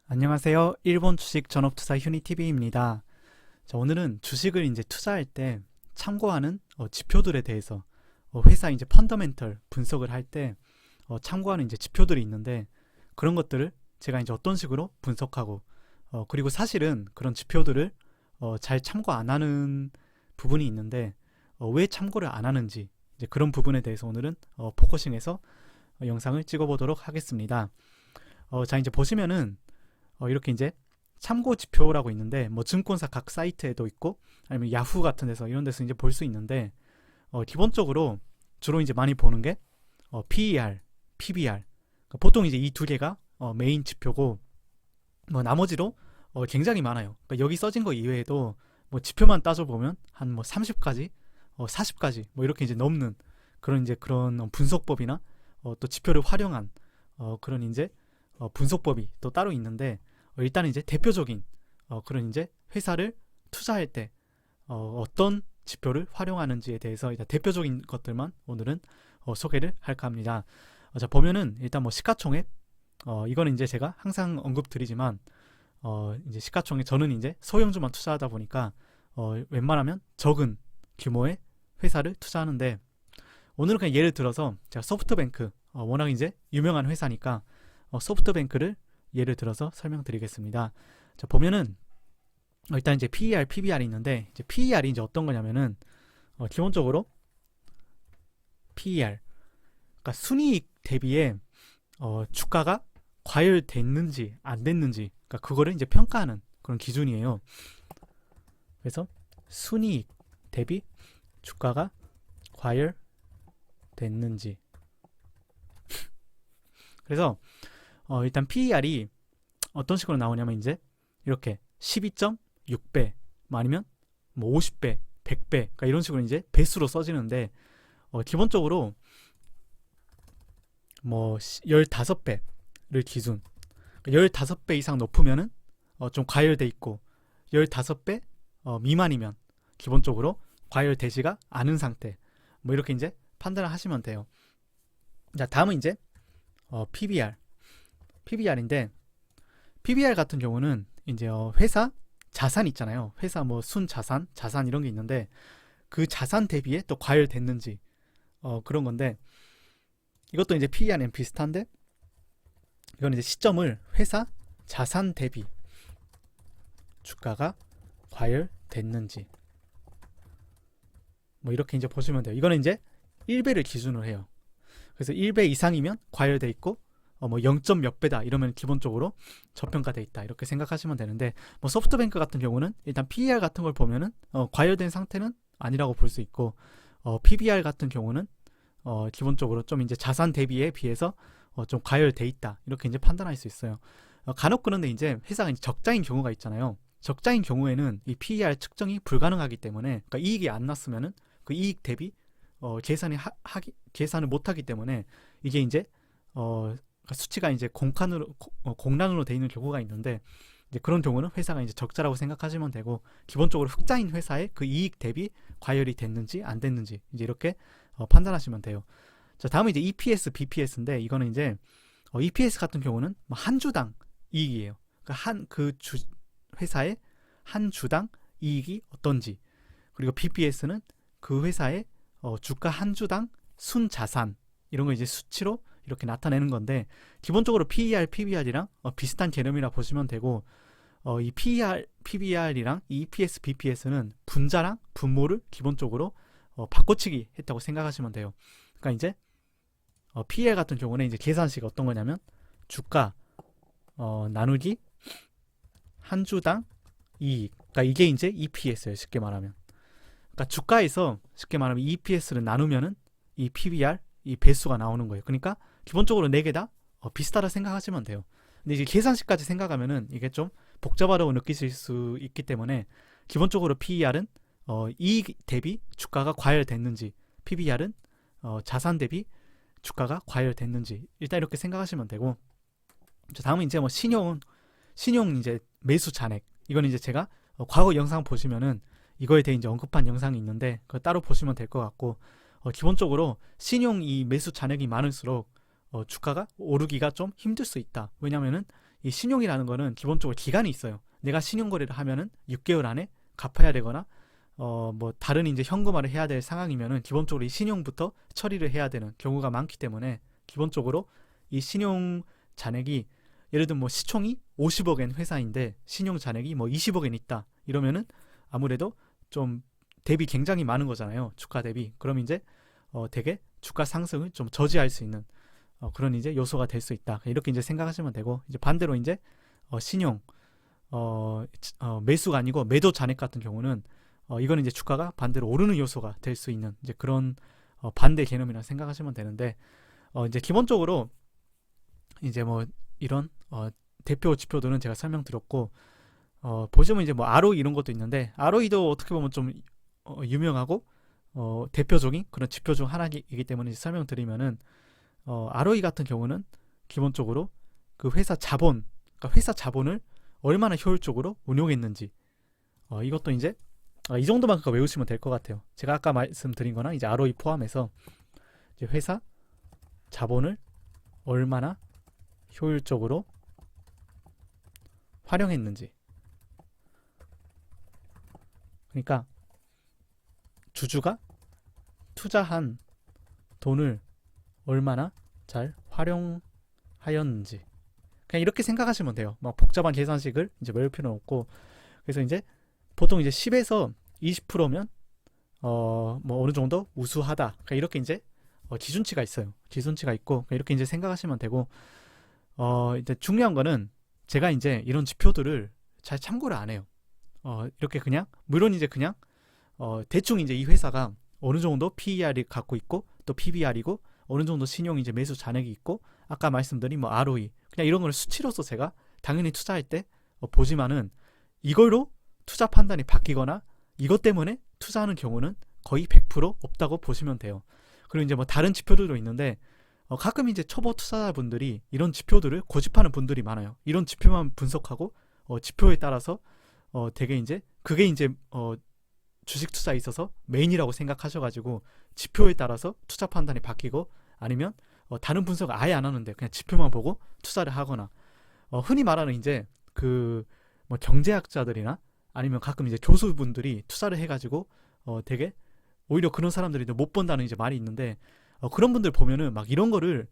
안녕하세요. 일본 주식 전업투자 휴니TV입니다. 자, 오늘은 주식을 이제 투자할 때 참고하는 지표들에 대해서 회사 이제 펀더멘털 분석을 할 때 참고하는 이제 지표들이 있는데 그런 것들을 제가 이제 어떤 식으로 분석하고 그리고 사실은 그런 지표들을 잘 참고 안 하는 부분이 있는데 왜 참고를 안 하는지 이제 그런 부분에 대해서 오늘은 포커싱해서 영상을 찍어보도록 하겠습니다. 자, 이제 보시면은 이렇게 이제 참고 지표라고 있는데 뭐 증권사 각 사이트에도 있고 아니면 야후 같은 데서 이런 데서 이제 볼 수 있는데 기본적으로 주로 이제 많이 보는 게 PER, PBR. 그러니까 보통 이제 이 두 개가 메인 지표고 뭐 나머지로 굉장히 많아요. 그러니까 여기 써진 거 이외에도 뭐 지표만 따져보면 한 뭐 30가지, 40가지 뭐 이렇게 이제 넘는 그런 분석법이나 또 지표를 활용한 그런 이제 분석법이 또 따로 있는데 일단 이제 대표적인 그런 이제 회사를 투자할 때 어떤 지표를 활용하는지에 대해서 일단 대표적인 것들만 오늘은 소개를 할까 합니다. 자, 보면은 일단 뭐 시가총액 이거는 이제 제가 항상 언급드리지만 이제 시가총액 저는 이제 소형주만 투자하다 보니까 웬만하면 적은 규모의 회사를 투자하는데 오늘은 그냥 예를 들어서 제가 소프트뱅크 워낙 이제 유명한 회사니까 소프트뱅크를 예를 들어서 설명드리겠습니다. 자, 보면은 일단 이제 PER, PBR이 있는데 이제 PER이 이제 어떤 거냐면은 기본적으로 PER, 그러니까 순이익 대비에 주가가 과열됐는지 안 됐는지, 그러니까 그거를 이제 평가하는 그런 기준이에요. 그래서 순이익 대비 주가가 과열됐는지. 그래서 일단 PER이 어떤 식으로 나오냐면 이제 이렇게 12.6배 아니면 뭐 50배, 100배 그러니까 이런 식으로 이제 배수로 써지는데 기본적으로 뭐 15배를 기준, 15배 이상 높으면은 좀 과열돼 있고 15배 미만이면 기본적으로 과열되지가 않은 상태, 뭐 이렇게 이제 판단을 하시면 돼요. 자, 다음은 이제 PBR인데 PBR 같은 경우는 이제 회사 자산 있잖아요. 회사 뭐 순자산, 자산 이런 게 있는데 그 자산 대비에 또 과열됐는지 그런 건데 이것도 이제 PER이랑 비슷한데 이건 이제 시점을 회사 자산 대비 주가가 과열됐는지 뭐 이렇게 이제 보시면 돼요. 이거는 이제 1배를 기준으로 해요. 그래서 1배 이상이면 과열돼 있고 뭐 0점 몇 배다 이러면 기본적으로 저평가돼 있다 이렇게 생각하시면 되는데 뭐 소프트뱅크 같은 경우는 일단 PER 같은 걸 보면은 과열된 상태는 아니라고 볼 수 있고 PBR 같은 경우는 기본적으로 좀 이제 자산 대비에 비해서 좀 과열돼 있다 이렇게 이제 판단할 수 있어요. 간혹 그런데 이제 회사가 이제 적자인 경우가 있잖아요. 적자인 경우에는 이 PER 측정이 불가능하기 때문에, 그러니까 이익이 안 났으면은 그 이익 대비 계산을 못하기 때문에 이게 이제 수치가 이제 공란으로 돼 있는 경우가 있는데 이제 그런 경우는 회사가 이제 적자라고 생각하시면 되고 기본적으로 흑자인 회사의 그 이익 대비 과열이 됐는지 안 됐는지 이제 이렇게 판단하시면 돼요. 자, 다음은 이제 EPS, BPS인데 이거는 이제 EPS 같은 경우는 뭐 한 주당 이익이에요. 그러니까 회사의 한 주당 이익이 어떤지, 그리고 BPS는 그 회사의 주가 한 주당 순자산 이런 거 이제 수치로 이렇게 나타내는 건데 기본적으로 PER, PBR이랑 비슷한 개념이라 보시면 되고 이 PER, PBR이랑 이 EPS, BPS는 분자랑 분모를 기본적으로 바꿔치기 했다고 생각하시면 돼요. 그러니까 이제 PER 같은 경우는 이제 계산식이 어떤 거냐면 주가 나누기 한 주당 이익, 그러니까 이게 이제 EPS예요. 쉽게 말하면 그러니까 주가에서 쉽게 말하면 EPS를 나누면은 이 PBR 이 배수가 나오는 거예요. 그러니까 기본적으로 4개 다 비슷하다 생각하시면 돼요. 근데 이제 계산식까지 생각하면은 이게 좀 복잡하다고 느끼실 수 있기 때문에 기본적으로 PER은 이익 대비 주가가 과열됐는지, PBR은 자산 대비 주가가 과열됐는지 일단 이렇게 생각하시면 되고, 다음은 이제 뭐 신용 이제 매수 잔액, 이건 이제 제가 과거 영상 보시면은 이거에 대해 이제 언급한 영상이 있는데 그거 따로 보시면 될 것 같고 기본적으로 신용 이 매수 잔액이 많을수록 주가가 오르기가 좀 힘들 수 있다. 왜냐면은 이 신용이라는 거는 기본적으로 기간이 있어요. 내가 신용 거래를 하면은 6개월 안에 갚아야 되거나 뭐 다른 이제 현금화를 해야 될 상황이면은 기본적으로 이 신용부터 처리를 해야 되는 경우가 많기 때문에 기본적으로 이 신용 잔액이 예를 들면 뭐 시총이 50억엔 회사인데 신용 잔액이 뭐 20억엔 있다 이러면은 아무래도 좀 대비 굉장히 많은 거잖아요. 주가 대비. 그럼 이제 되게 주가 상승을 좀 저지할 수 있는 그런 이제 요소가 될 수 있다. 이렇게 이제 생각하시면 되고, 이제 반대로 이제 신용 매수가 아니고 매도 잔액 같은 경우는 이거는 이제 주가가 반대로 오르는 요소가 될 수 있는 이제 그런 반대 개념이라 생각하시면 되는데, 이제 기본적으로 이제 뭐 이런 대표 지표들은 제가 설명드렸고, 보시면 이제 뭐 ROE 이런 것도 있는데, ROE도 어떻게 보면 좀 유명하고 대표적인 그런 지표 중 하나이기 때문에 이제 설명드리면은 ROE 같은 경우는 기본적으로 그 회사 자본, 그러니까 회사 자본을 얼마나 효율적으로 운용했는지, 이것도 이제 이 정도만 외우시면 될 것 같아요. 제가 아까 말씀드린 거나 이제 ROE 포함해서 이제 회사 자본을 얼마나 효율적으로 활용했는지. 그러니까 주주가 투자한 돈을 얼마나 잘 활용하였는지. 그냥 이렇게 생각하시면 돼요. 막 복잡한 계산식을 이제 외울 필요는 없고. 그래서 이제 보통 이제 10에서 20%면 뭐 어느 정도 우수하다. 그러니까 이렇게 이제 기준치가 있어요. 기준치가 있고 이렇게 이제 생각하시면 되고, 이제 중요한 거는 제가 이제 이런 지표들을 잘 참고를 안 해요. 이렇게 그냥 물론 이제 그냥 대충 이제 이 회사가 어느 정도 PER이 갖고 있고 또 PBR이고 어느 정도 신용 이제 매수 잔액이 있고 아까 말씀드린 뭐 ROE 그냥 이런 걸 수치로서 제가 당연히 투자할 때 보지만은 이걸로 투자 판단이 바뀌거나 이것 때문에 투자하는 경우는 거의 100% 없다고 보시면 돼요. 그리고 이제 뭐 다른 지표들도 있는데 가끔 이제 초보 투자자분들이 이런 지표들을 고집하는 분들이 많아요. 이런 지표만 분석하고 지표에 따라서 되게 이제 그게 이제 주식 투자에 있어서 메인이라고 생각하셔가지고 지표에 따라서 투자 판단이 바뀌고 아니면 다른 분석을 아예 안 하는데 그냥 지표만 보고 투자를 하거나 흔히 말하는 이제 그 뭐 경제학자들이나 아니면 가끔 이제 교수분들이 투자를 해가지고 되게 오히려 그런 사람들이 못 본다는 이제 말이 있는데 그런 분들 보면은 막 이런 거를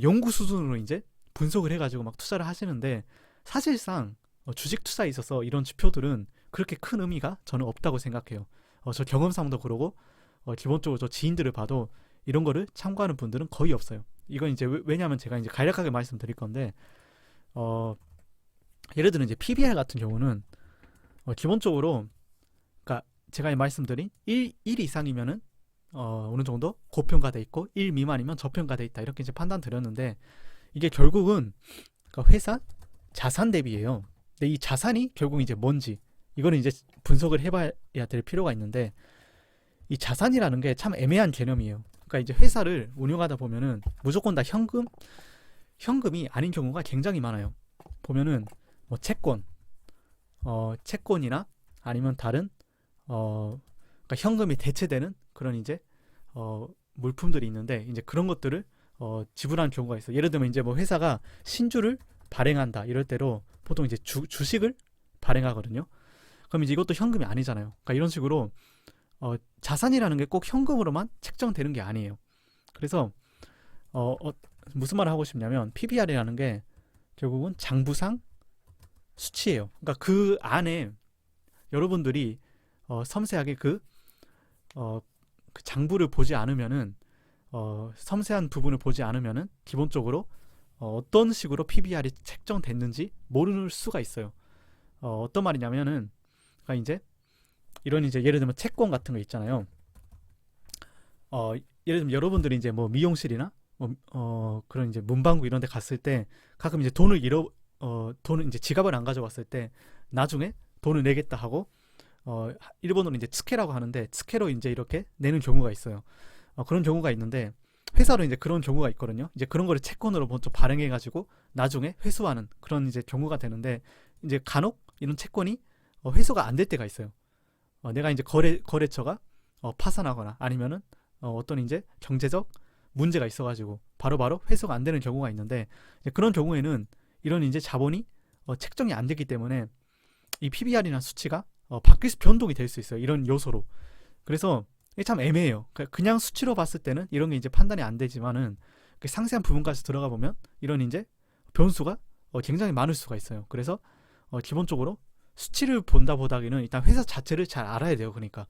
연구 수준으로 이제 분석을 해가지고 막 투자를 하시는데 사실상 주식 투자에 있어서 이런 지표들은 그렇게 큰 의미가 저는 없다고 생각해요. 저 경험상도 그러고 기본적으로 저 지인들을 봐도 이런 거를 참고하는 분들은 거의 없어요. 이건 이제 왜냐하면 제가 이제 간략하게 말씀드릴 건데 예를 들어 이제 PBR 같은 경우는 기본적으로 그러니까 제가 말씀드린 1 이상이면은 어느 정도 고평가돼 있고 1 미만이면 저평가돼 있다 이렇게 이제 판단 드렸는데 이게 결국은 그러니까 회사 자산 대비예요. 근데 이 자산이 결국 이제 뭔지 이거는 이제 분석을 해봐야 될 필요가 있는데 이 자산이라는 게 참 애매한 개념이에요. 그러니까 이제 회사를 운영하다 보면은 무조건 다 현금이 아닌 경우가 굉장히 많아요. 보면은 뭐 채권이나 아니면 다른 그러니까 현금이 대체되는 그런 이제 물품들이 있는데 이제 그런 것들을 지불하는 경우가 있어요. 예를 들면 이제 뭐 회사가 신주를 발행한다 이럴 때로 보통 이제 주식을 발행하거든요. 그럼 이제 이것도 현금이 아니잖아요. 그러니까 이런 식으로 자산이라는 게 꼭 현금으로만 책정되는 게 아니에요. 그래서 무슨 말을 하고 싶냐면 PBR이라는 게 결국은 장부상 수치예요. 그러니까 그 안에 여러분들이 섬세하게 그 장부를 보지 않으면은 섬세한 부분을 보지 않으면은 기본적으로 어떤 식으로 PBR이 책정됐는지 모를 수가 있어요. 어떤 말이냐면은 그러니까 이제 이런 이제 예를 들면 채권 같은 거 있잖아요. 예를 들면 여러분들이 이제 뭐 미용실이나 그런 이제 문방구 이런 데 갔을 때 가끔 이제 돈을 이제 지갑을 안 가져왔을 때 나중에 돈을 내겠다 하고 일본어로 이제 츠케라고 하는데 츠케로 이제 이렇게 내는 경우가 있어요. 그런 경우가 있는데 회사로 이제 그런 경우가 있거든요. 이제 그런 거를 채권으로 먼저 발행해 가지고 나중에 회수하는 그런 이제 경우가 되는데 이제 간혹 이런 채권이 회수가 안 될 때가 있어요. 내가 이제 거래처가 파산하거나 아니면은 어떤 이제 경제적 문제가 있어가지고 바로바로 회수가 안 되는 경우가 있는데 이제 그런 경우에는 이런 이제 자본이 책정이 안 되기 때문에 이 PBR이나 수치가 바뀔 수 변동이 될 수 있어요. 이런 요소로. 그래서 이게 참 애매해요. 그냥 수치로 봤을 때는 이런 게 이제 판단이 안 되지만은 그 상세한 부분까지 들어가 보면 이런 이제 변수가 굉장히 많을 수가 있어요. 그래서 기본적으로 수치를 본다 보다기는 일단 회사 자체를 잘 알아야 돼요. 그러니까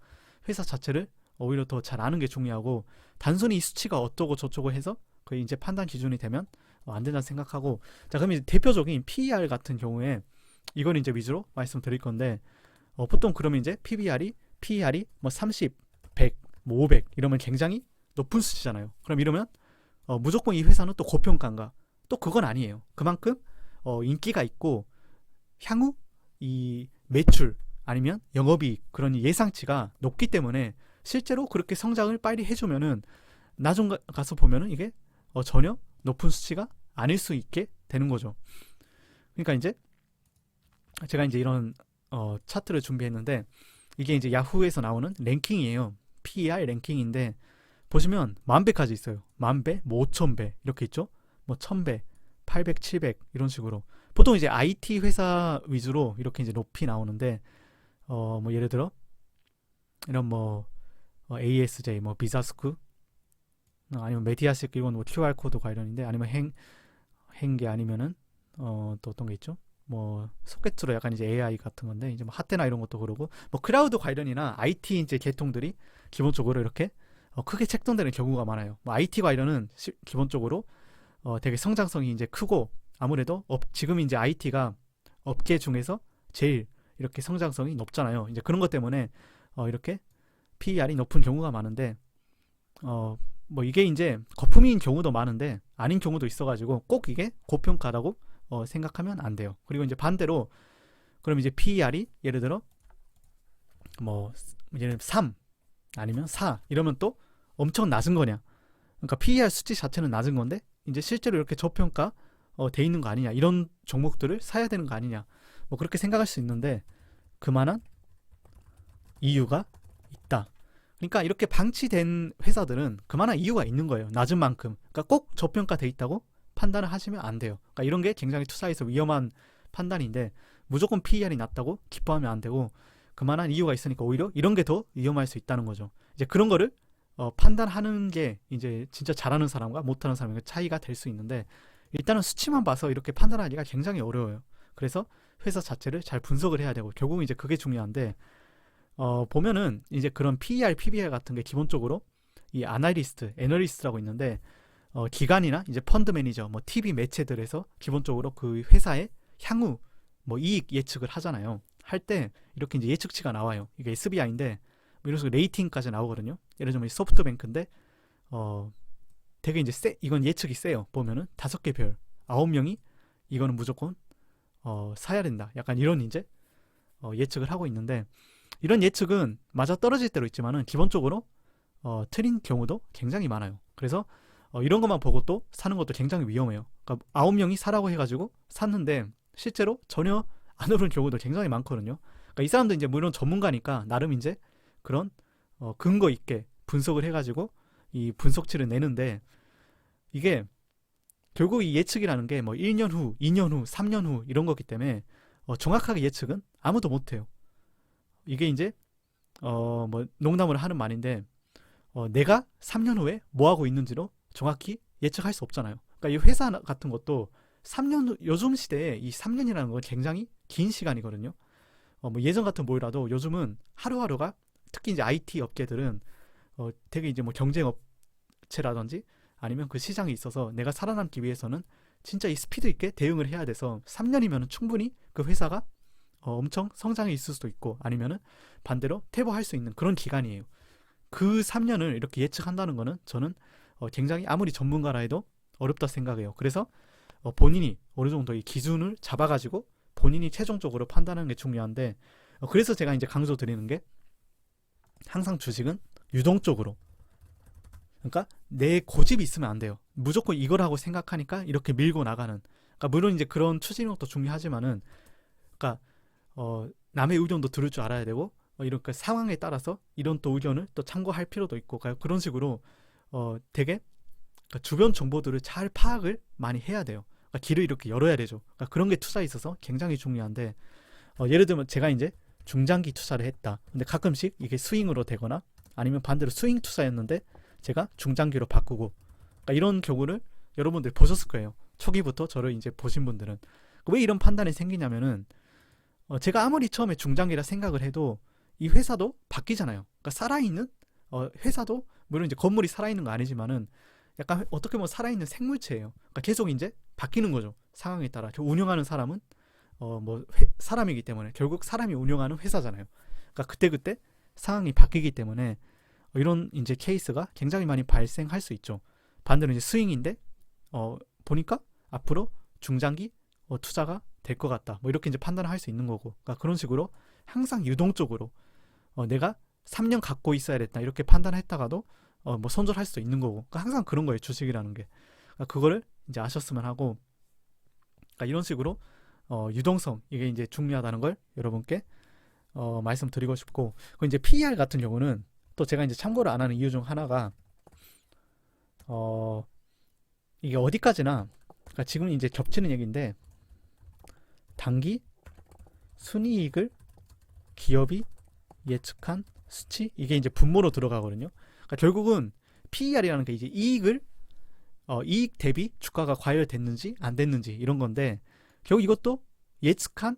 회사 자체를 오히려 더 잘 아는 게 중요하고, 단순히 이 수치가 어쩌고 저쩌고 해서 그 이제 판단 기준이 되면 안 된다 생각하고. 자, 그럼 이제 대표적인 PER 같은 경우에 이건 이제 위주로 말씀드릴 건데, 보통 그러면 이제 PER이 뭐 30, 100, 뭐 500 이러면 굉장히 높은 수치잖아요. 그럼 이러면 무조건 이 회사는 또 고평가인가? 또 그건 아니에요. 그만큼 인기가 있고 향후 이 매출 아니면 영업이익 그런 예상치가 높기 때문에 실제로 그렇게 성장을 빨리 해주면은 나중 가서 보면은 이게 전혀 높은 수치가 아닐 수 있게 되는 거죠. 그러니까 이제 제가 이제 이런 차트를 준비했는데, 이게 이제 야후에서 나오는 랭킹이에요. PER 랭킹인데 보시면 10,000배까지 있어요. 10,000배, 뭐 5,000배 이렇게 있죠. 뭐 1,000배, 800, 700 이런 식으로. 보통 이제 IT 회사 위주로 이렇게 이제 높이 나오는데, 뭐 예를 들어 이런 뭐 ASJ, 뭐 비자스쿠, 아니면 메디아식, 이건 뭐 QR 코드 관련인데, 아니면 행게, 아니면은 또 어떤 게 있죠? 뭐 소켓으로 약간 이제 AI 같은 건데, 이제 뭐 하테나 이런 것도 그러고, 뭐 클라우드 관련이나 IT 이제 계통들이 기본적으로 이렇게 크게 책정되는 경우가 많아요. 뭐 IT 관련은 기본적으로 되게 성장성이 이제 크고, 아무래도 지금 이제 IT가 업계 중에서 제일 이렇게 성장성이 높잖아요. 이제 그런 것 때문에 이렇게 PER이 높은 경우가 많은데, 뭐 이게 이제 거품인 경우도 많은데 아닌 경우도 있어가지고 꼭 이게 고평가라고 생각하면 안 돼요. 그리고 이제 반대로, 그럼 이제 PER이 예를 들어 뭐 예를 들어 3 아니면 4 이러면 또 엄청 낮은 거냐? 그러니까 PER 수치 자체는 낮은 건데 이제 실제로 이렇게 저평가 돼 있는 거 아니냐? 이런 종목들을 사야 되는 거 아니냐? 뭐 그렇게 생각할 수 있는데, 그만한 이유가 있다. 그러니까 이렇게 방치된 회사들은 그만한 이유가 있는 거예요. 낮은 만큼. 그러니까 꼭 저평가돼 있다고 판단을 하시면 안 돼요. 그러니까 이런 게 굉장히 투자에서 위험한 판단인데, 무조건 PER이 낮다고 기뻐하면 안 되고, 그만한 이유가 있으니까 오히려 이런 게 더 위험할 수 있다는 거죠. 이제 그런 거를 판단하는 게 이제 진짜 잘하는 사람과 못하는 사람의 차이가 될 수 있는데, 일단은 수치만 봐서 이렇게 판단하기가 굉장히 어려워요. 그래서 회사 자체를 잘 분석을 해야 되고, 결국은 이제 그게 중요한데, 보면은 이제 그런 PER, PBR 같은 게 기본적으로 이 애널리스트라고 있는데, 기관이나 이제 펀드 매니저, 뭐 TV 매체들에서 기본적으로 그 회사의 향후 뭐 이익 예측을 하잖아요. 할 때 이렇게 이제 예측치가 나와요. 이게 SBI인데 뭐 이런 식으로 레이팅까지 나오거든요. 예를 들면 소프트뱅크인데 되게 이제 이건 예측이 세요. 보면은 5개 별, 9명이 이거는 무조건 사야 된다. 약간 이런 이제 예측을 하고 있는데, 이런 예측은 맞아 떨어질 때도 있지만은 기본적으로 틀린 경우도 굉장히 많아요. 그래서 이런 것만 보고 또 사는 것도 굉장히 위험해요. 그러니까 9명이 사라고 해가지고 샀는데 실제로 전혀 안 오른 경우도 굉장히 많거든요. 그러니까 이 사람도 이제 물론 전문가니까 나름 이제 그런 근거 있게 분석을 해가지고 이 분석치를 내는데, 이게 결국 이 예측이라는 게 뭐 1년 후, 2년 후, 3년 후 이런 거기 때문에 정확하게 예측은 아무도 못해요. 이게 이제 뭐 농담을 하는 말인데, 내가 3년 후에 뭐 하고 있는지로 정확히 예측할 수 없잖아요. 그러니까 이 회사 같은 것도 3년 후, 요즘 시대에 이 3년이라는 건 굉장히 긴 시간이거든요. 뭐 예전 같은 뭐라도 요즘은 하루하루가, 특히 이제 IT 업계들은 되게 이제 뭐 경쟁 업체라든지 아니면 그 시장에 있어서 내가 살아남기 위해서는 진짜 이 스피드 있게 대응을 해야 돼서 3년이면 충분히 그 회사가 엄청 성장해 있을 수도 있고, 아니면은 반대로 퇴보할 수 있는 그런 기간이에요. 그 3년을 이렇게 예측한다는 거는 저는 굉장히 아무리 전문가라 해도 어렵다 생각해요. 그래서 본인이 어느 정도 이 기준을 잡아가지고 본인이 최종적으로 판단하는 게 중요한데, 그래서 제가 이제 강조 드리는 게, 항상 주식은 유동적으로, 그러니까 내 고집이 있으면 안 돼요. 무조건 이걸 하고 생각하니까 이렇게 밀고 나가는. 그러니까 물론 이제 그런 추진력도 중요하지만은, 그러니까 남의 의견도 들을 줄 알아야 되고, 이렇게 상황에 따라서 이런 또 의견을 또 참고할 필요도 있고, 그런 식으로 되게 그러니까 주변 정보들을 잘 파악을 많이 해야 돼요. 그러니까 길을 이렇게 열어야 되죠. 그러니까 그런 게 투자에 있어서 굉장히 중요한데 예를 들면 제가 이제 중장기 투자를 했다. 근데 가끔씩 이게 스윙으로 되거나 아니면 반대로 스윙 투자였는데 제가 중장기로 바꾸고 그러니까 이런 경우를 여러분들 보셨을 거예요. 초기부터 저를 이제 보신 분들은 왜 이런 판단이 생기냐면은 제가 아무리 처음에 중장기라 생각을 해도 이 회사도 바뀌잖아요. 그러니까 살아있는 회사도 물론 이제 건물이 살아있는 거 아니지만은 약간 어떻게 보면 살아있는 생물체예요. 그러니까 계속 이제 바뀌는 거죠. 상황에 따라. 운영하는 사람은 사람이기 때문에 결국 사람이 운영하는 회사잖아요. 그러니까 그때그때 상황이 바뀌기 때문에 이런 이제 케이스가 굉장히 많이 발생할 수 있죠. 반대로 이제 스윙인데 보니까 앞으로 중장기 투자가 될 것 같다. 뭐 이렇게 이제 판단을 할 수 있는 거고. 그러니까 그런 식으로 항상 유동적으로 내가 3년 갖고 있어야 됐다. 이렇게 판단했다가도 뭐 손절할 수도 있는 거고. 그러니까 항상 그런 거예요. 주식이라는 게. 그러니까 그거를 이제 아셨으면 하고. 그러니까 이런 식으로 유동성 이게 이제 중요하다는 걸 여러분께 말씀드리고 싶고. 그 이제 PER 같은 경우는 또 제가 이제 참고를 안 하는 이유 중 하나가 이게 어디까지나 그러니까 지금 이제 겹치는 얘기인데 단기 순이익을 기업이 예측한 수치 이게 이제 분모로 들어가거든요. 그러니까 결국은 PER이라는 게 이제 이익을 이익 대비 주가가 과열됐는지 안 됐는지 이런 건데 결국 이것도 예측한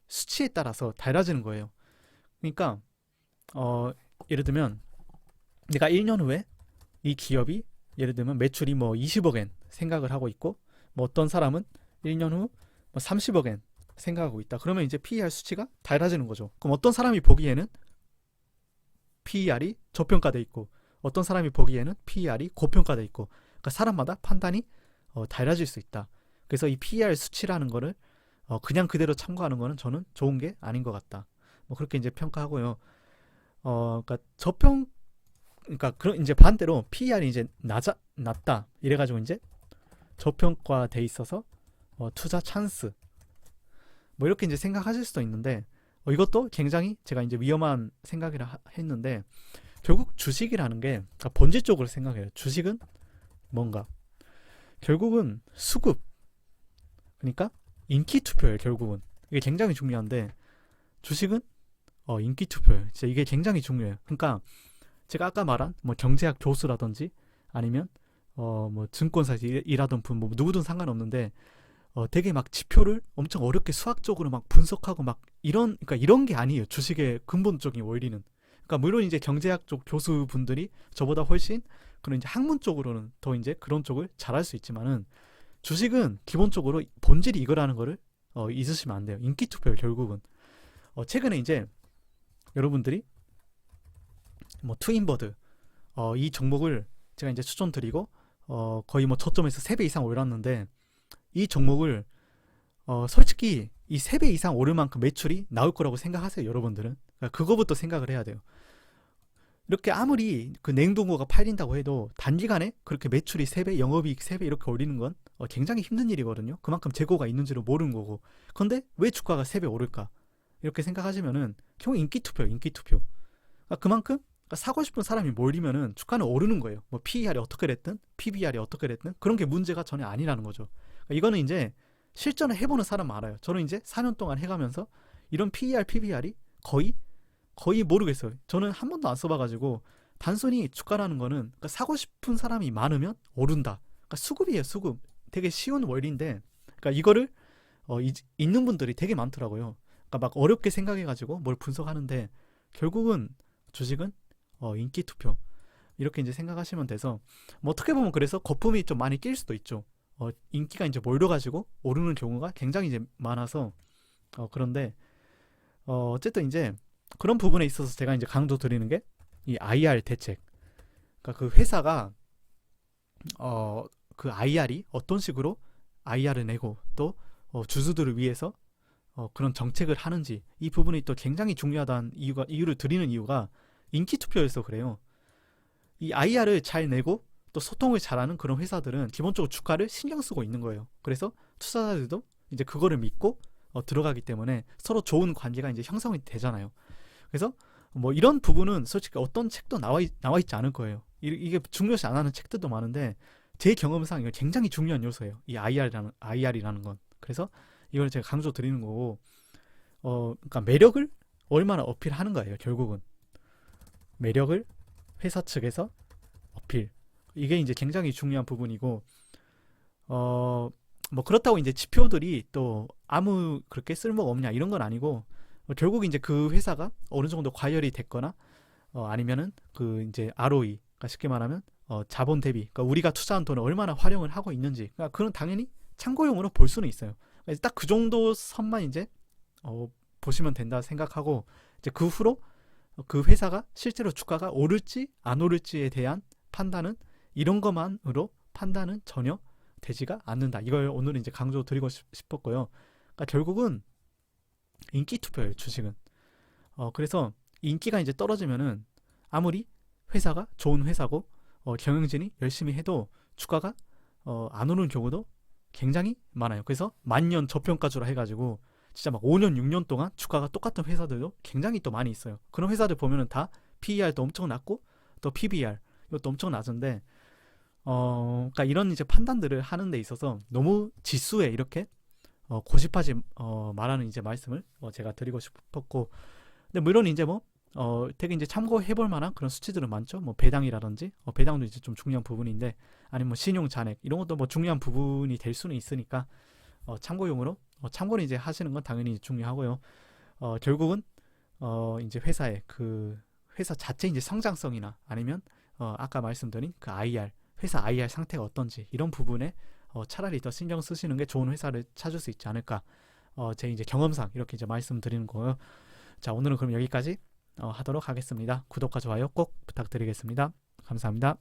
수치에 따라서 달라지는 거예요. 그러니까 예를 들면 내가 1년 후에 이 기업이 예를 들면 매출이 뭐 20억엔 생각을 하고 있고 뭐 어떤 사람은 1년 후 뭐 30억엔 생각하고 있다. 그러면 이제 PER 수치가 달라지는 거죠. 그럼 어떤 사람이 보기에는 PER이 저평가돼 있고 어떤 사람이 보기에는 PER이 고평가돼 있고 그러니까 사람마다 판단이 달라질 수 있다. 그래서 이 PER 수치라는 거를 그냥 그대로 참고하는 거는 저는 좋은 게 아닌 것 같다. 뭐 그렇게 이제 평가하고요. 그러니까 그런 이제 반대로 PER이 이제 낮다 이래가지고 이제 저평가돼 있어서 투자 찬스 뭐 이렇게 이제 생각하실 수도 있는데 이것도 굉장히 제가 이제 위험한 생각이라 했는데 결국 주식이라는 게 그러니까 본질적으로 생각해요. 주식은 뭔가 결국은 수급 그러니까 인기 투표예요. 결국은 이게 굉장히 중요한데 주식은 인기 투표예요. 진짜 이게 굉장히 중요해요. 그러니까 제가 아까 말한 뭐 경제학 교수라든지 아니면 뭐 증권사에서 일하던 분 뭐 누구든 상관없는데 되게 막 지표를 엄청 어렵게 수학적으로 막 분석하고 막 그러니까 이런 게 아니에요. 주식의 근본적인 원리는. 그러니까 물론 이제 경제학 쪽 교수분들이 저보다 훨씬 그런 이제 학문 쪽으로는 더 이제 그런 쪽을 잘할 수 있지만은 주식은 기본적으로 본질이 이거라는 거를 잊으시면 안 돼요. 인기 투표예요. 결국은. 최근에 이제 여러분들이 뭐 트윈버드 이 종목을 제가 이제 추천드리고 거의 뭐 저점에서 3배 이상 올랐는데 이 종목을 솔직히 이 3배 이상 오를 만큼 매출이 나올 거라고 생각하세요. 여러분들은. 그러니까 그거부터 생각을 해야 돼요. 이렇게 아무리 그 냉동고가 팔린다고 해도 단기간에 그렇게 매출이 3배, 영업이익 3배 이렇게 올리는 건 굉장히 힘든 일이거든요. 그만큼 재고가 있는지를 모르는 거고. 그런데 왜 주가가 3배 오를까? 이렇게 생각하시면은 결국 인기 투표예요. 인기 투표. 그러니까 그만큼 사고 싶은 사람이 몰리면은 주가는 오르는 거예요. 뭐 PER이 어떻게 됐든 PBR이 어떻게 됐든 그런 게 문제가 전혀 아니라는 거죠. 그러니까 이거는 이제 실전을 해보는 사람 알아요. 저는 이제 4년 동안 해가면서 이런 PER, PBR이 거의 모르겠어요. 저는 한 번도 안 써봐가지고 단순히 주가라는 거는 그러니까 사고 싶은 사람이 많으면 오른다. 그러니까 수급이에요. 수급. 되게 쉬운 원리인데 그러니까 이거를 있는 분들이 되게 많더라고요. 그러니까 막 어렵게 생각해가지고 뭘 분석하는데 결국은 주식은 인기 투표 이렇게 이제 생각하시면 돼서 뭐 어떻게 보면 그래서 거품이 좀 많이 낄 수도 있죠. 인기가 이제 몰려가지고 오르는 경우가 굉장히 이제 많아서 그런데 어쨌든 이제 그런 부분에 있어서 제가 이제 강조 드리는 게 이 IR 대책. 그러니까 그 회사가 그 IR이 어떤 식으로 IR을 내고 또 주주들을 위해서 그런 정책을 하는지 이 부분이 또 굉장히 중요하다는 이유를 드리는 이유가 인기 투표여서 그래요. 이 IR을 잘 내고 또 소통을 잘하는 그런 회사들은 기본적으로 주가를 신경 쓰고 있는 거예요. 그래서 투자자들도 이제 그거를 믿고 들어가기 때문에 서로 좋은 관계가 이제 형성이 되잖아요. 그래서 뭐 이런 부분은 솔직히 어떤 책도 나와 있지 않을 거예요. 이게 중요시 안 하는 책들도 많은데 제 경험상 이거 굉장히 중요한 요소예요. 이 IR이라는 건. 그래서 이걸 제가 강조 드리는 거고, 그러니까 매력을 얼마나 어필하는 거예요. 결국은 매력을 회사 측에서 어필. 이게 이제 굉장히 중요한 부분이고, 뭐 그렇다고 이제 지표들이 또 아무 그렇게 쓸모가 없냐 이런 건 아니고, 결국 이제 그 회사가 어느 정도 과열이 됐거나, 아니면은 그 이제 ROE, 그러니까 쉽게 말하면 자본 대비, 그러니까 우리가 투자한 돈을 얼마나 활용을 하고 있는지, 그러니까 그건 당연히 참고용으로 볼 수는 있어요. 딱 그 정도 선만 이제 보시면 된다 생각하고, 이제 그 후로 그 회사가 실제로 주가가 오를지 안 오를지에 대한 판단은 이런 것만으로 판단은 전혀 되지가 않는다. 이걸 오늘은 이제 강조 드리고 싶었고요. 그러니까 결국은 인기 투표예요, 주식은. 그래서 인기가 이제 떨어지면은 아무리 회사가 좋은 회사고 경영진이 열심히 해도 주가가 안 오르는 경우도 굉장히 많아요. 그래서 만년 저평가주라 해가지고 진짜 막 5년, 6년 동안 주가가 똑같은 회사들도 굉장히 또 많이 있어요. 그런 회사들 보면은 다 PER도 엄청 낮고 또 PBR 이것도 엄청 낮은데, 그러니까 이런 이제 판단들을 하는 데 있어서 너무 지수에 이렇게 고집하지 말하는 이제 말씀을 제가 드리고 싶었고, 근데 물론 이제 뭐 되게 이제 참고해 볼 만한 그런 수치들은 많죠. 뭐 배당이라든지, 배당도 이제 좀 중요한 부분인데, 아니면 뭐 신용 잔액 이런 것도 뭐 중요한 부분이 될 수는 있으니까 참고용으로 참고를 이제 하시는 건 당연히 중요하고요. 결국은 이제 회사의 그 회사 자체 이제 성장성이나 아니면 아까 말씀드린 그 IR, 회사 IR 상태가 어떤지 이런 부분에 차라리 더 신경 쓰시는 게 좋은 회사를 찾을 수 있지 않을까. 제 이제 경험상 이렇게 이제 말씀드리는 거예요. 자, 오늘은 그럼 여기까지 하도록 하겠습니다. 구독과 좋아요 꼭 부탁드리겠습니다. 감사합니다.